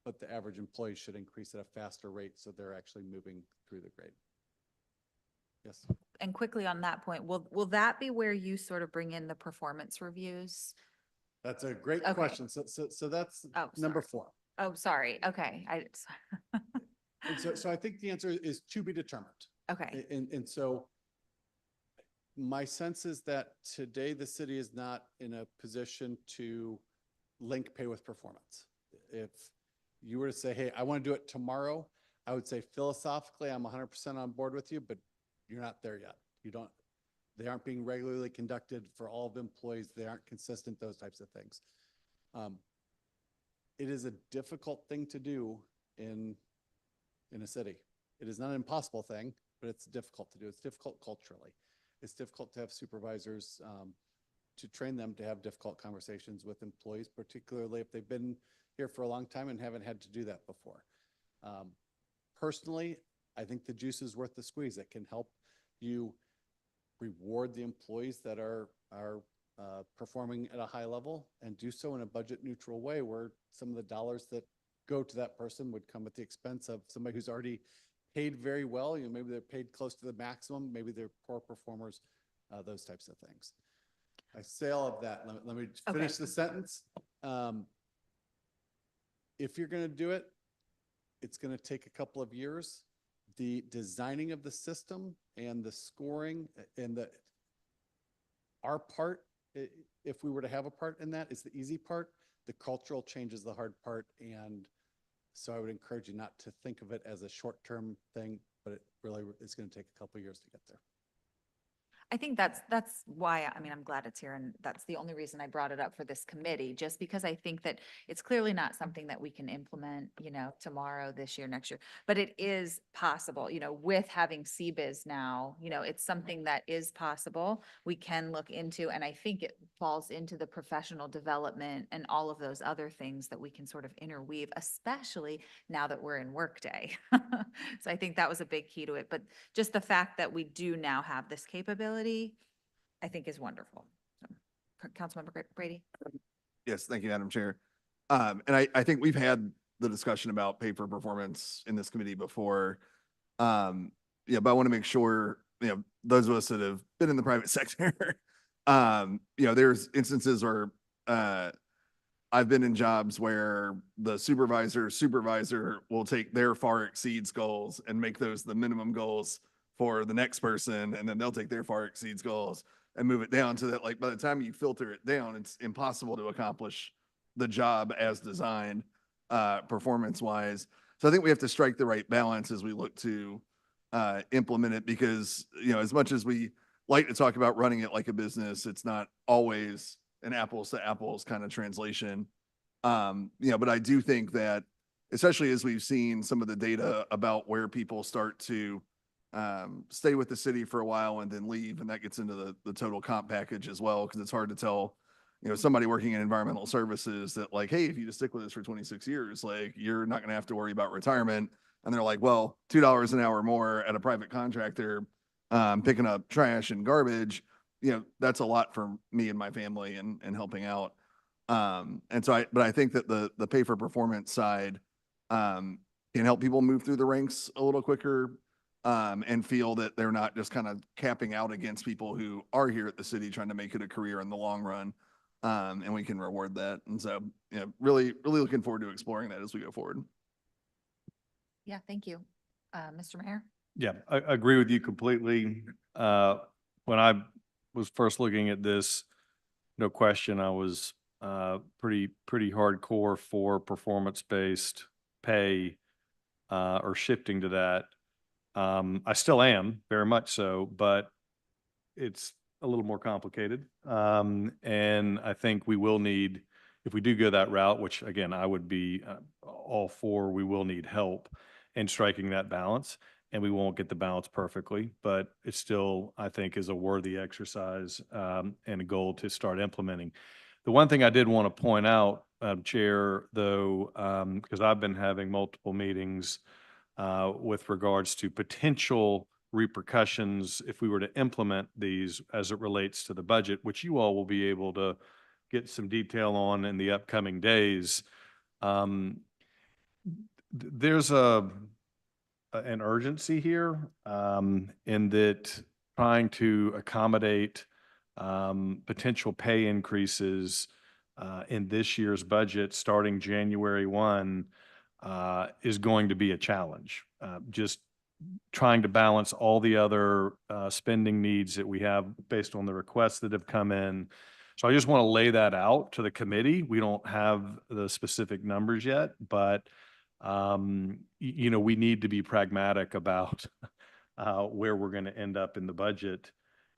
but the average employee should increase at a faster rate. So they're actually moving through the grade. Yes. And quickly on that point, will that be where you sort of bring in the performance reviews? That's a great Okay. question. So that's Oh, number sorry. 4. Oh, sorry. Okay. And so I think the answer is to be determined. Okay. And so my sense is that today the city is not in a position to link pay with performance. If you were to say, hey, I want to do it tomorrow, I would say philosophically, I'm 100% on board with you, but you're not there yet. They aren't being regularly conducted for all of employees. They aren't consistent, those types of things. It is a difficult thing to do in a city. It is not an impossible thing, but it's difficult to do. It's difficult culturally. It's difficult to have supervisors, to train them to have difficult conversations with employees, particularly if they've been here for a long time and haven't had to do that before. Personally, I think the juice is worth the squeeze. It can help you reward the employees that are performing at a high level and do so in a budget neutral way where some of the dollars that go to that person would come at the expense of somebody who's already paid very well. Maybe they're paid close to the maximum. Maybe they're poor performers, those types of things. I say all of that. Let me finish the sentence. If you're going to do it, it's going to take a couple of years. The designing of the system and the scoring and our part, if we were to have a part in that, is the easy part. The cultural change is the hard part. And so I would encourage you not to think of it as a short-term thing, but it really is going to take a couple of years to get there. I think that's why, I'm glad it's here, and that's the only reason I brought it up for this committee, just because I think that it's clearly not something that we can implement, tomorrow, this year, next year, but it is possible, with having CBIZ now, it's something that is possible. We can look into, and I think it falls into the professional development and all of those other things that we can sort of interweave, especially now that we're in Workday. So I think that was a big key to it, but just the fact that we do now have this capability, I think is wonderful. So, Councilmember Brady. Yes, thank you, Madam Chair. And I think we've had the discussion about pay for performance in this committee before. But I want to make sure, those of us that have been in the private sector, there's instances where I've been in jobs where the supervisor will take their far exceeds goals and make those the minimum goals for the next person, and then they'll take their far exceeds goals and move it down to that. Like by the time you filter it down, it's impossible to accomplish the job as designed, performance wise. So I think we have to strike the right balance as we look to implement it, because, as much as we like to talk about running it like a business, it's not always an apples to apples kind of translation. But I do think that, especially as we've seen some of the data about where people start to stay with the city for a while and then leave, and that gets into the total comp package as well, because it's hard to tell, somebody working in environmental services that, like, hey, if you just stick with us for 26 years, like, you're not going to have to worry about retirement. And they're like, well, $2 an hour more at a private contractor, picking up trash and garbage, that's a lot for me and my family and helping out. But I think that the pay for performance side can help people move through the ranks a little quicker, and feel that they're not just kind of capping out against people who are here at the city trying to make it a career in the long run. And we can reward that. And so, really, really looking forward to exploring that as we go forward. Yeah, thank you. Mr. Mayor? Yeah, I agree with you completely. When I was first looking at this, no question, I was pretty hardcore for performance-based pay, or shifting to that. I still am, very much so, but it's a little more complicated. And I think we will need, if we do go that route, which again, I would be all for, we will need help in striking that balance. And we won't get the balance perfectly, but it still, I think, is a worthy exercise and a goal to start implementing. The one thing I did want to point out, Chair, though, because I've been having multiple meetings with regards to potential repercussions if we were to implement these as it relates to the budget, which you all will be able to get some detail on in the upcoming days. There's an urgency here in that trying to accommodate potential pay increases in this year's budget starting January 1 is going to be a challenge. Just trying to balance all the other spending needs that we have based on the requests that have come in. So I just want to lay that out to the committee. We don't have the specific numbers yet, but we need to be pragmatic about where we're going to end up in the budget.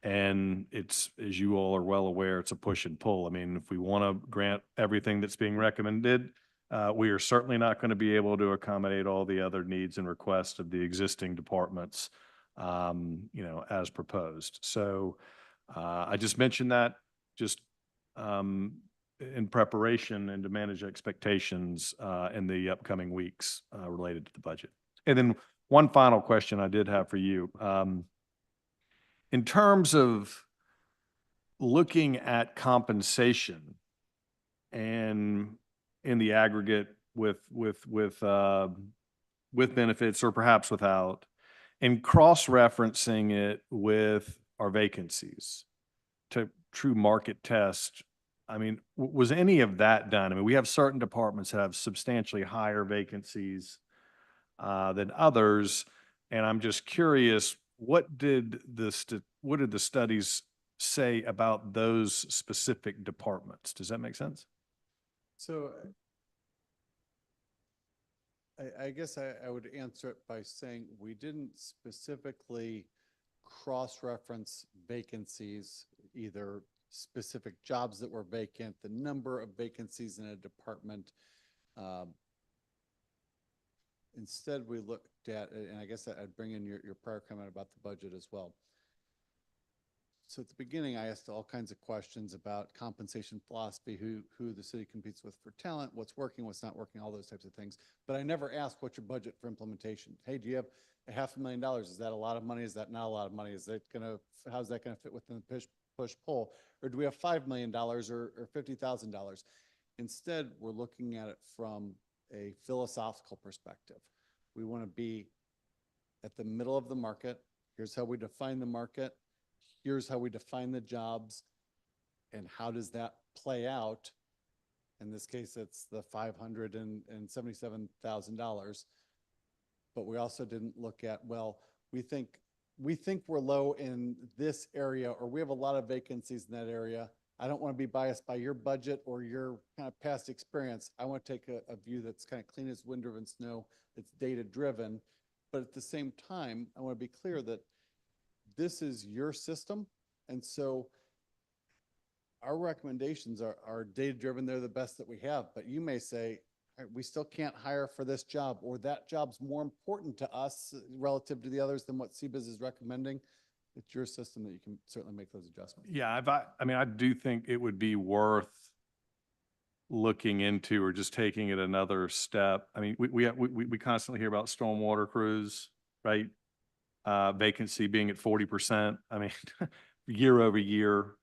And it's, as you all are well aware, it's a push and pull. I mean, if we want to grant everything that's being recommended, we are certainly not going to be able to accommodate all the other needs and requests of the existing departments, as proposed. So I just mentioned that just in preparation and to manage expectations in the upcoming weeks related to the budget. And then one final question I did have for you. In terms of looking at compensation and in the aggregate with benefits or perhaps without, and cross-referencing it with our vacancies to true market test. I mean, was any of that done? I mean, we have certain departments that have substantially higher vacancies than others, and I'm just curious, what did the studies say about those specific departments? Does that make sense? So I guess I would answer it by saying we didn't specifically cross-reference vacancies, either specific jobs that were vacant, the number of vacancies in a department. Instead, we looked at, and I guess I'd bring in your prior comment about the budget as well. So at the beginning, I asked all kinds of questions about compensation philosophy, who the city competes with for talent, what's working, what's not working, all those types of things. But I never asked what's your budget for implementation. Hey, do you have $500,000? Is that a lot of money? Is that not a lot of money? How's that gonna fit within the push-pull? Or do we have $5 million or $50,000? Instead, we're looking at it from a philosophical perspective. We want to be at the middle of the market. Here's how we define the market. Here's how we define the jobs. And how does that play out? In this case, it's the $577,000. But we also didn't look at, well, we think we're low in this area, or we have a lot of vacancies in that area. I don't want to be biased by your budget or your kind of past experience. I want to take a view that's kind of clean as wind driven snow. It's data driven. But at the same time, I want to be clear that this is your system. And so our recommendations are data driven. They're the best that we have. But you may say, we still can't hire for this job, or that job's more important to us relative to the others than what CBIZ is recommending. It's your system that you can certainly make those adjustments. Yeah, I do think it would be worth looking into or just taking it another step. I mean, we constantly hear about stormwater crews, right? Vacancy being at 40%. I mean, year over year,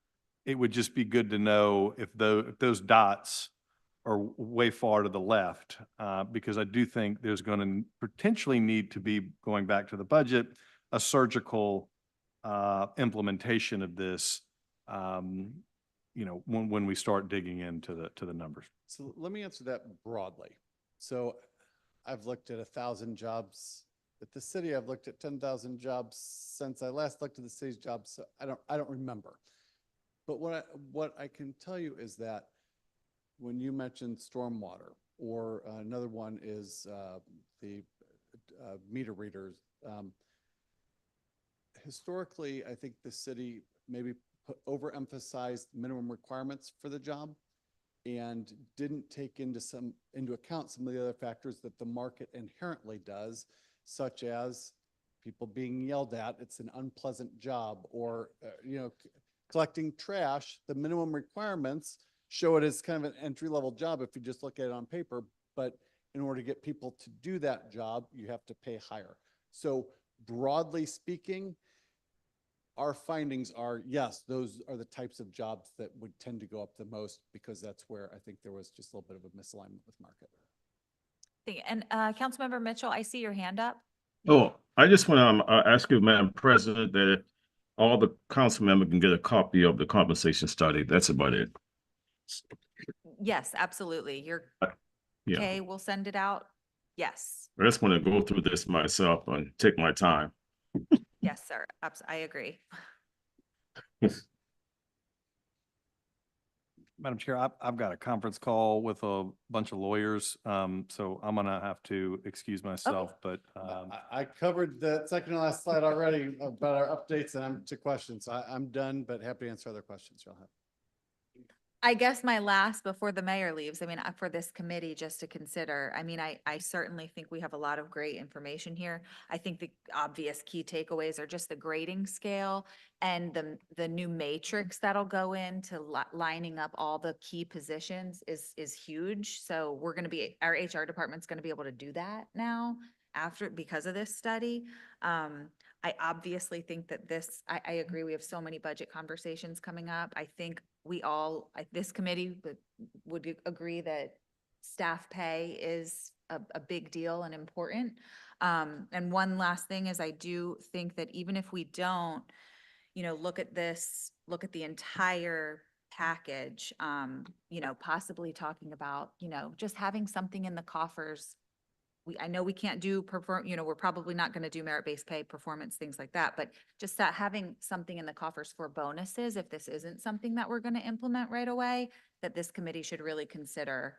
it would just be good to know if those dots are way far to the left, because I do think there's going to potentially need to be, going back to the budget, a surgical implementation of this, when we start digging into the numbers. So let me answer that broadly. So I've looked at 1,000 jobs at the city. I've looked at 10,000 jobs since I last looked at the city's jobs. So I don't remember. But what I can tell you is that when you mentioned stormwater, or another one is the meter readers, historically, I think the city maybe overemphasized minimum requirements for the job and didn't take into account some of the other factors that the market inherently does, such as people being yelled at, it's an unpleasant job, or, collecting trash. The minimum requirements show it as kind of an entry-level job if you just look at it on paper, but in order to get people to do that job, you have to pay higher. So broadly speaking, our findings are, yes, those are the types of jobs that would tend to go up the most, because that's where I think there was just a little bit of a misalignment with market. And Councilmember Mitchell, I see your hand up. Oh, I just want to ask you, Madam President, that all the council members can get a copy of the compensation study. That's about it. Yes, absolutely. You're Yeah, okay. We'll send it out. Yes. I just want to go through this myself and take my time. Yes, sir. I agree. Madam Chair, I've got a conference call with a bunch of lawyers, so I'm gonna have to excuse myself, but, I covered the second to last slide already about our updates, and I'm to questions. So I'm done, but happy to answer other questions you'll have. I guess my last before the mayor leaves, I mean, for this committee just to consider, I mean, I certainly think we have a lot of great information here. I think the obvious key takeaways are just the grading scale and the new matrix that'll go into lining up all the key positions is huge. So we're going to be, our HR department's going to be able to do that now because of this study. I obviously think that I agree, we have so many budget conversations coming up. I think this committee would agree that staff pay is a big deal and important. And one last thing is I do think that even if we don't, look at the entire package, possibly talking about, just having something in the coffers. I know we can't do we're probably not going to do merit-based pay, performance, things like that, but just that having something in the coffers for bonuses, if this isn't something that we're going to implement right away, that this committee should really consider,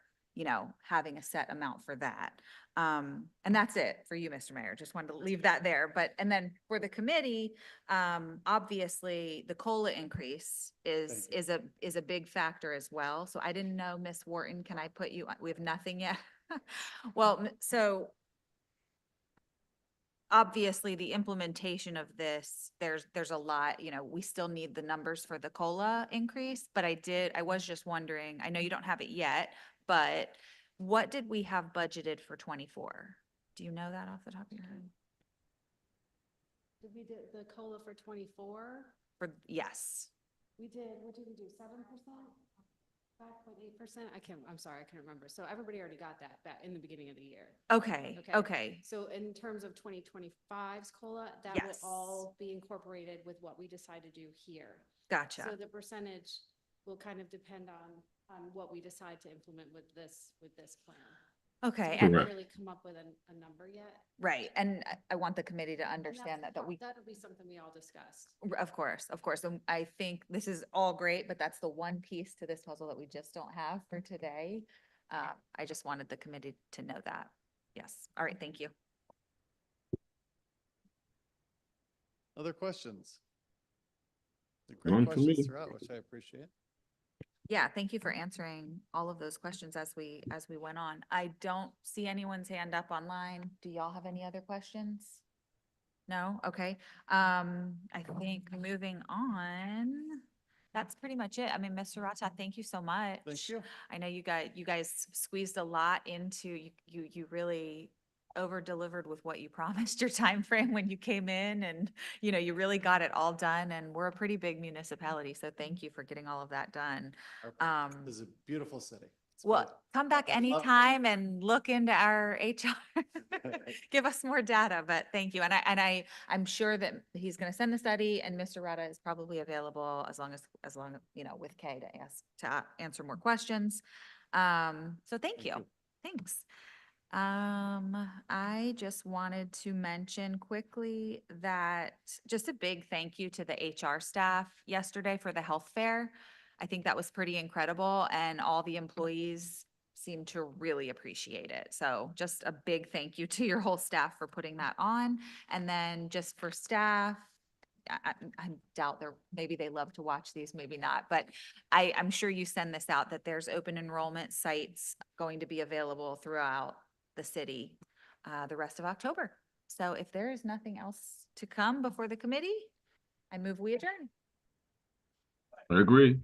having a set amount for that. And that's it for you, Mr. Mayor. Just wanted to leave that there. And then for the committee, obviously the COLA increase is a big factor as well. So I didn't know, Ms. Wharton, can I put you, we have nothing yet. Well, so obviously the implementation of this, there's a lot, we still need the numbers for the COLA increase, but I was just wondering, I know you don't have it yet, but what did we have budgeted for 24? Do you know that off the top of your head? Did we do the COLA for 24? Yes. We did, what did we do, 7%? 5.8%? I'm sorry, I can't remember. So everybody already got that in the beginning of the year. Okay. So in terms of 2025's COLA, that will Yes. all be incorporated with what we decide to do here. Gotcha. So the percentage will kind of depend on what we decide to implement with this plan. Okay. We And haven't Correct. really come up with a number yet. right. And I want the committee to And understand that we that'll be something we all discuss. Of course. And I think this is all great, but that's the one piece to this puzzle that we just don't have for today. I just wanted the committee to know that. Yes. All right. Thank you. Other questions? The None great for me. questions throughout, which I appreciate. Yeah. Thank you for answering all of those questions as we went on. I don't see anyone's hand up online. Do y'all have any other questions? No? Okay. I think moving on, that's pretty much it. I mean, Mr. Rata, thank you so much. Thank you. I know you guys squeezed a lot into, you really over delivered with what you promised your time frame when you came in, and you really got it all done, and we're a pretty big municipality, so thank you for getting all of that done. This is a beautiful city. It's Well, great. come back I love- anytime and look into our HR. Give us more data, but thank you. And I'm sure that he's going to send the study, and Mr. Rata is probably available as long as, with Kay to answer more questions. So thank you. Thanks. I just wanted to mention quickly that just a big thank you to the HR staff yesterday for the health fair. I think that was pretty incredible, and all the employees seemed to really appreciate it. So just a big thank you to your whole staff for putting that on. And then just for staff, I doubt maybe they love to watch these, maybe not, but I'm sure you send this out that there's open enrollment sites going to be available throughout the city, the rest of October. So if there is nothing else to come before the committee, I move we adjourn. I agree.